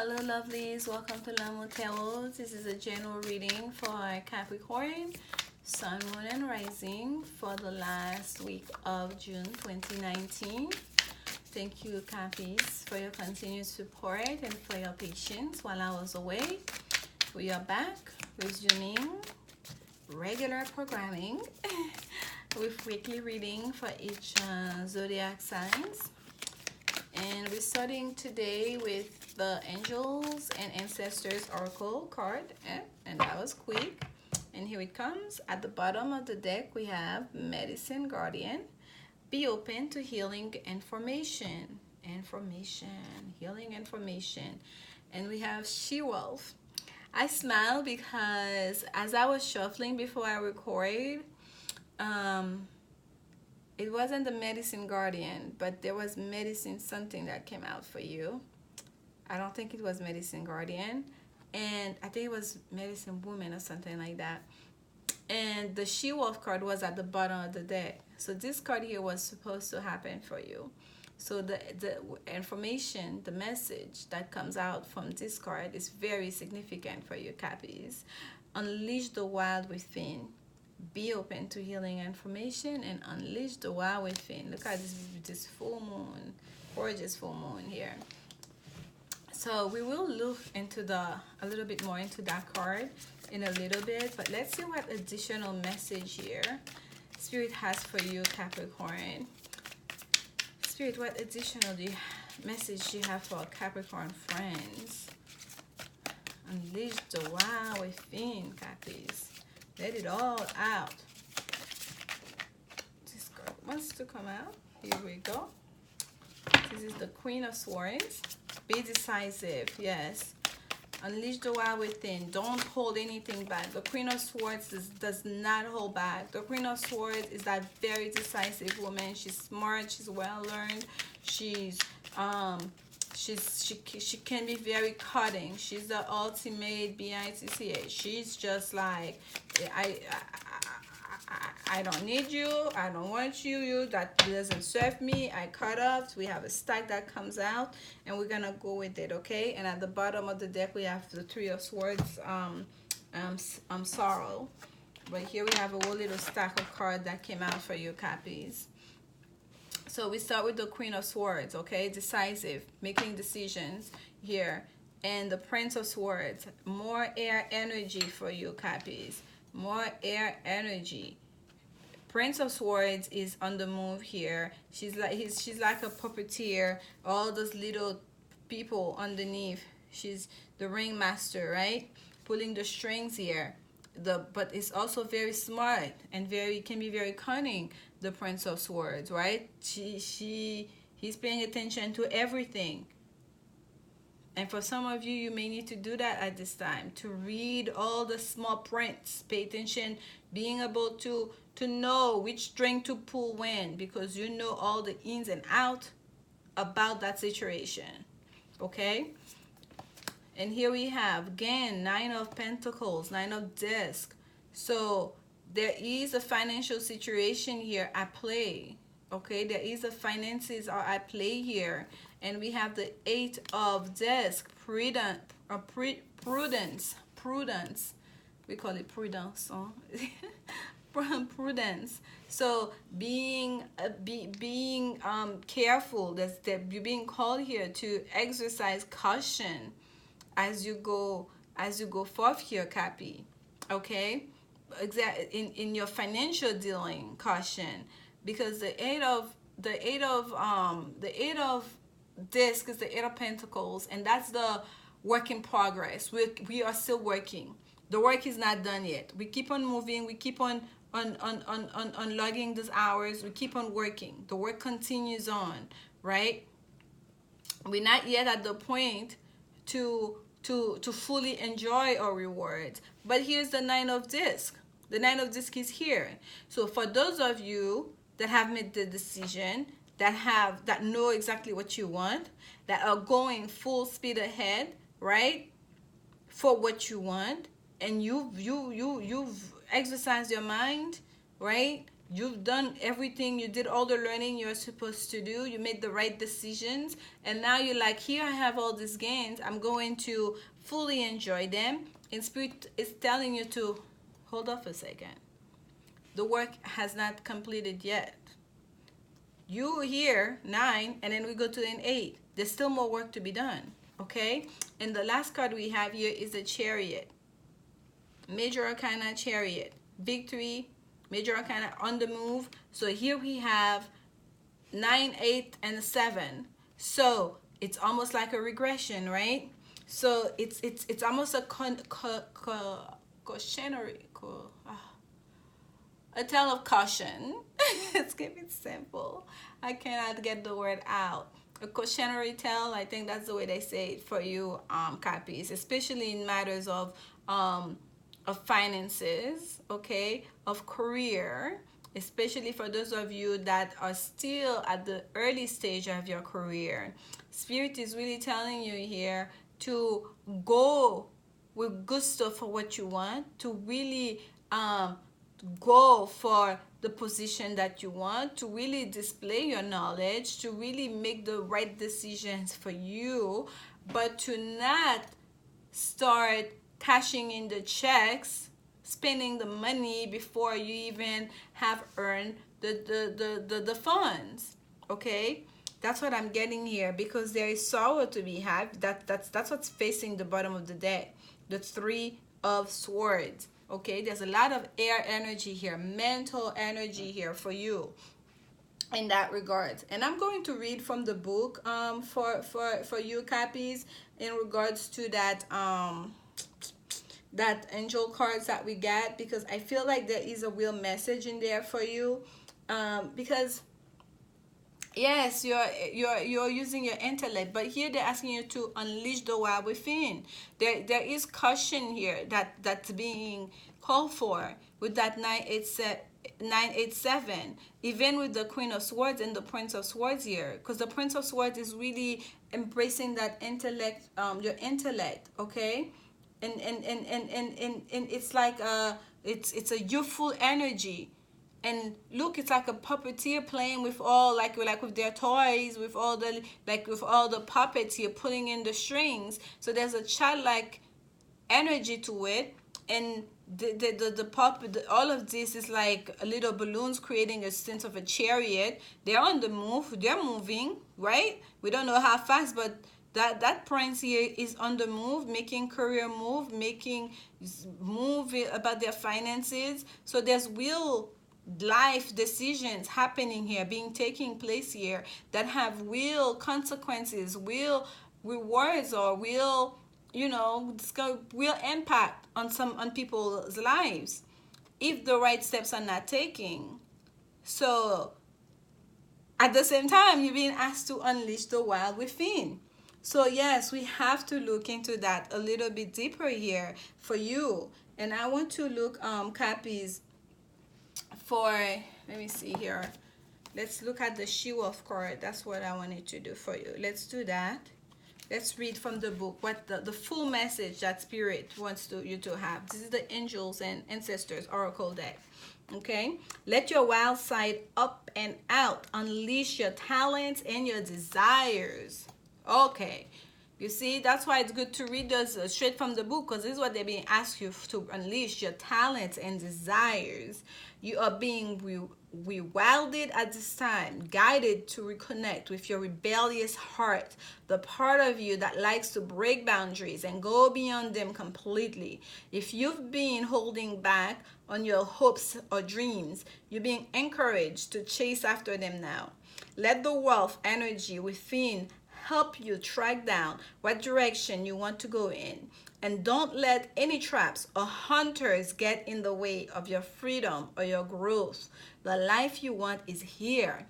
Hello lovelies, welcome to Lanmoutarot. This is a general reading for Capricorn, Sun, Moon and Rising for the last week of June 2019. Thank you Cappies for your continued support and for your patience while I was away. We are back resuming regular programming with weekly reading for each zodiac signs. And we're starting today with the Angels and Ancestors Oracle card. And that was quick. And here it comes. At the bottom of the deck, we have Medicine Guardian. Be open to healing information. Healing information. And we have She-Wolf. I smile because as I was shuffling before I record, it wasn't the Medicine Guardian, but there was Medicine something that came out for you. I don't think it was Medicine Guardian. And I think it was Medicine Woman or something like that. And the She-Wolf card was at the bottom of the deck. So this card here was supposed to happen for you. So the information, the message that comes out from this card is very significant for you, Cappies. Unleash the wild within. Be open to healing information and unleash the wild within. Look at this full moon, gorgeous full moon here. So we will look into a little bit more into that card in a little bit, but let's see what additional message here Spirit has for you, Capricorn. Spirit, what additional message do you have for our Capricorn friends? Unleash the wild within, Cappies. Let it all out. This card wants to come out. Here we go. This is the Queen of Swords. Be decisive. Yes. Unleash the wild within. Don't hold anything back. The Queen of Swords does not hold back. The Queen of Swords is that very decisive woman. She's smart. She's well learned. She can be very cutting. She's the ultimate BITCA. She's just like, I don't need you. I don't want you. That doesn't serve me. I cut off. We have a stack that comes out, and we're gonna go with it, okay? And at the bottom of the deck, we have the Three of Swords, sorrow. But here we have a whole little stack of cards that came out for you, Cappies. So we start with the Queen of Swords, okay? Decisive, making decisions here. And the Prince of Swords, more air energy for you, Cappies. More air energy. Prince of Swords is on the move here. She's like a puppeteer. All those little people underneath. She's the ringmaster, right? Pulling the strings here. But it's also very smart and can be very cunning. The Prince of Swords, right? He's paying attention to everything. And for some of you, you may need to do that at this time, to read all the small prints, pay attention, being able to know which string to pull when, because you know all the ins and outs about that situation, okay? And here we have, again, Nine of Pentacles, Nine of Discs. So there is a financial situation here at play, okay? There is a finances are at play here. And we have the Eight of Discs, prudence. We call it prudence, huh? Prudence. So being careful. You're being called here to exercise caution as you go forth here, Cappy. Okay, in your financial dealing, caution, because the eight of Disc is the Eight of Pentacles, and that's the work in progress. We are still working. The work is not done yet. We keep on moving. We keep on logging those hours. We keep on working. The work continues on, right? We're not yet at the point to fully enjoy our rewards. But here's the Nine of Discs. The Nine of Discs is here. So for those of you that have made the decision, that know exactly what you want, that are going full speed ahead, right, for what you want, and you've exercised your mind, right, You've done everything. You did all the learning you're supposed to do. You made the right decisions. And now you're like, here I have all these gains. I'm going to fully enjoy them. And Spirit is telling you to hold off a second. The work has not completed yet. You here, 9, and then we go to an 8. There's still more work to be done. Okay? And the last card we have here is the Chariot. Major Arcana Chariot. Victory. Major Arcana on the move. So here we have 9, 8, and 7. So it's almost like a regression, right? So it's almost a cautionary, a tale of caution. Let's keep it simple. I cannot get the word out. A cautionary tale. I think that's the way they say it for you, Cappies, especially in matters of finances, okay, of career, especially for those of you that are still at the early stage of your career. Spirit is really telling you here to go with gusto for what you want, to really go for the position that you want, to really display your knowledge, to really make the right decisions for you, but to not start cashing in the checks, spending the money before you even have earned the funds. Okay, that's what I'm getting here, because there is sorrow to be had. That's what's facing the bottom of the deck, the 3 of Swords. Okay, there's a lot of air energy here, mental energy here for you in that regard. And I'm going to read from the book for you, Cappies, in regards to that that angel cards that we got, because I feel like there is a real message in there for you, because yes, you're using your intellect, but here they're asking you to unleash the wild within. There is caution here that's being called for with that 987, even with the Queen of Swords and the Prince of Swords here, because the Prince of Swords is really embracing that intellect, your intellect, okay, and it's like it's a youthful energy. And look, it's like a puppeteer playing with all like with their toys, with all the puppets here, pulling in the strings. So there's a childlike energy to it, and the puppet, all of this is like a little balloons creating a sense of a chariot. They're on the move, they're moving, right? We don't know how fast, but that prince here is on the move, making career move, making move about their finances. So there's real life decisions happening here, taking place here, that have real consequences, real rewards, or real, real impact on people's lives if the right steps are not taken. So at the same time, you're being asked to unleash the wild within. So yes, we have to look into that a little bit deeper here for you. And I want to look, Cappies, for, let me see here. Let's look at the She-Wolf card. That's what I wanted to do for you. Let's do that. Let's read from the book what the full message that Spirit wants you to have. This is the Angels and Ancestors Oracle deck. Okay, let your wild side up and out. Unleash your talents and your desires. Okay, you see, that's why it's good to read this straight from the book, because this is what they're being asked you to unleash, your talents and desires. You are being rewilded at this time, guided to reconnect with your rebellious heart, the part of you that likes to break boundaries and go beyond them completely. If you've been holding back on your hopes or dreams, you're being encouraged to chase after them now. Let the wealth energy within help you track down what direction you want to go in. And don't let any traps or hunters get in the way of your freedom or your growth. The life you want is here.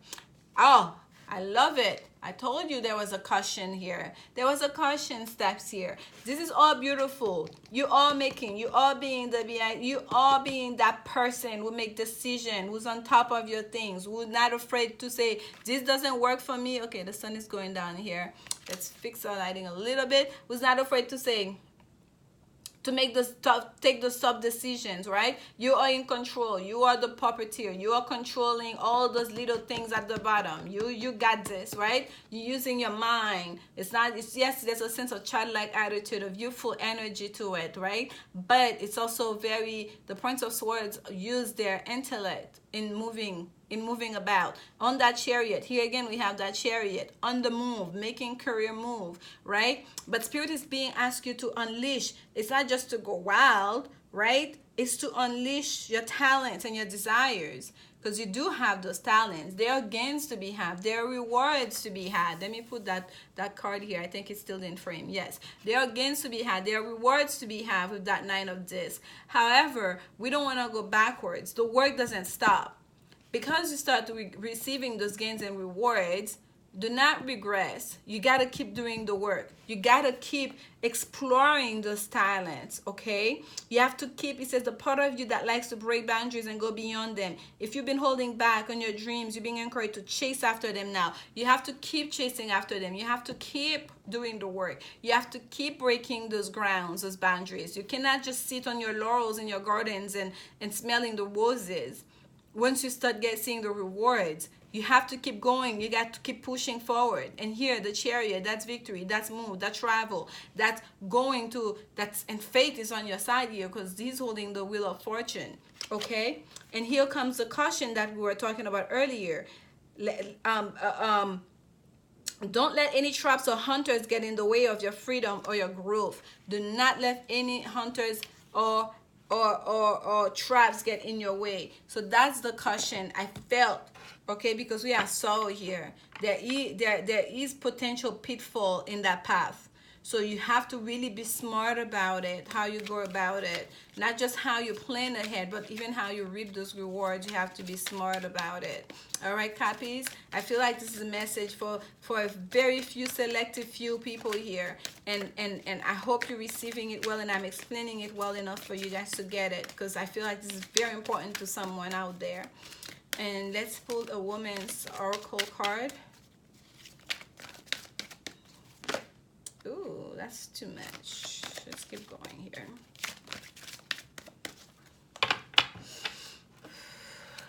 Oh, I love it. I told you there was a caution here. There was a caution steps here. This is all beautiful. You are being that person who make decision, who's on top of your things, who's not afraid to say, this doesn't work for me. Okay, the sun is going down here. Let's fix our lighting a little bit. Who's not afraid to say, to make take the tough decisions, right? You are in control. You are the puppeteer. You are controlling all those little things at the bottom. You got this, right? You're using your mind. It's yes, there's a sense of childlike attitude, of youthful energy to it, right? But it's also the Prince of Swords use their intellect in moving about on that chariot. Here again we have that chariot on the move, making career move, right? But spirit is being asked you to unleash. It's not just to go wild, right? It's to unleash your talents and your desires, because you do have those talents. There are gains to be had. There are rewards to be had. Let me put that card here. I think it's still in frame. Yes, there are gains to be had. There are rewards to be had with that Nine of Discs. However, we don't want to go backwards. The work doesn't stop. Because you start receiving those gains and rewards, do not regress. You got to keep doing the work. You got to keep exploring those talents, okay? You have to keep, it says, the part of you that likes to break boundaries and go beyond them. If you've been holding back on your dreams, you're being encouraged to chase after them now. You have to keep chasing after them. You have to keep doing the work. You have to keep breaking those grounds, those boundaries. You cannot just sit on your laurels in your gardens and smelling the roses. Once you start seeing the rewards, you have to keep going. You got to keep pushing forward. And here, the chariot, that's victory, that's move, that's travel, that's going to, and faith is on your side here, because he's holding the wheel of fortune, okay? And here comes the caution that we were talking about earlier. Don't let any traps or hunters get in the way of your freedom or your growth. Do not let any hunters or traps get in your way. So that's the caution I felt, okay, because we are sorrow here. There is potential pitfall in that path. So you have to really be smart about it, how you go about it. Not just how you plan ahead, but even how you reap those rewards. You have to be smart about it. All right, Cappies? I feel like this is a message for a very few, selective few people here. And I hope you're receiving it well, and I'm explaining it well enough for you guys to get it, because I feel like this is very important to someone out there. And let's pull a woman's oracle card. Ooh, that's too much. Let's keep going here.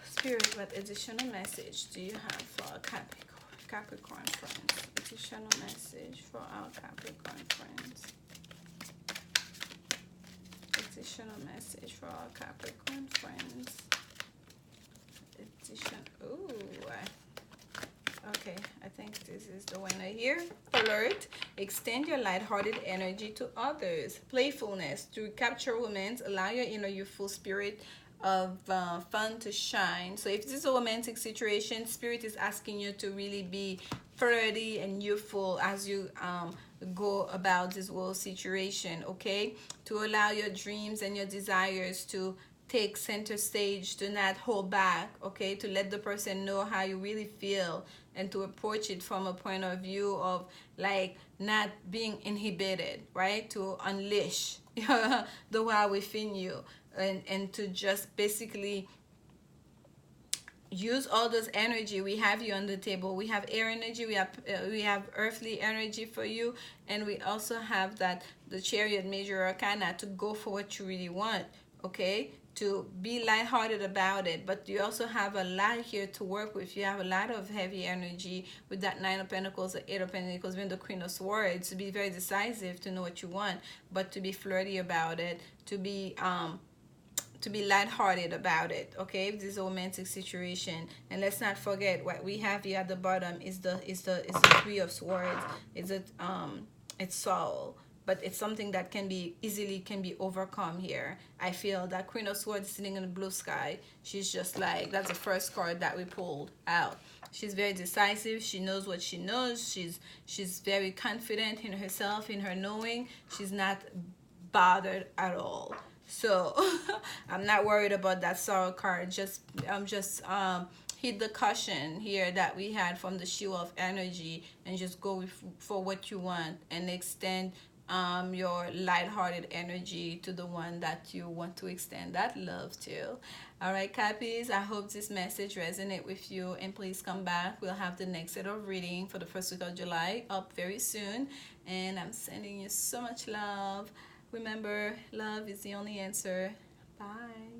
Spirit, what additional message do you have for our Capricorn friends? Additional message for our Capricorn friends. Additional message for our Capricorn friends. Ooh, okay, I think this is the winner here. Alert, extend your lighthearted energy to others. Playfulness, to capture romance, allow your inner youthful spirit of fun to shine. So if this is a romantic situation, spirit is asking you to really be flirty and youthful as you go about this whole situation, okay? To allow your dreams and your desires to take center stage. Do not hold back, okay? To let the person know how you really feel, and to approach it from a point of view of like not being inhibited, right? To unleash the wild within you, and to just basically use all those energy. We have you on the table. We have air energy, we have earthly energy for you, and we also have the Chariot major arcana to go for what you really want, okay? To be lighthearted about it. But you also have a lot here to work with. You have a lot of heavy energy with that Nine of Pentacles, the Eight of Pentacles, being the Queen of Swords. To be very decisive, to know what you want, but to be flirty about it, to be lighthearted about it, okay? If this is a romantic situation. And let's not forget what we have here at the bottom is the Three of Swords. It's soul, but it's something that can be easily overcome here. I feel that Queen of Swords sitting in the blue sky. She's just like, that's the first card that we pulled out. She's very decisive. She knows what she knows. She's very confident in herself, in her knowing. She's not bothered at all. So I'm not worried about that sorrow card. Just hit the caution here that we had from the Shield of Energy, and just go for what you want, and extend your lighthearted energy to the one that you want to extend that love to. All right, Cappies, I hope this message resonates with you, and please come back. We'll have the next set of reading for the first week of July up very soon, and I'm sending you so much love. Remember, love is the only answer. Bye.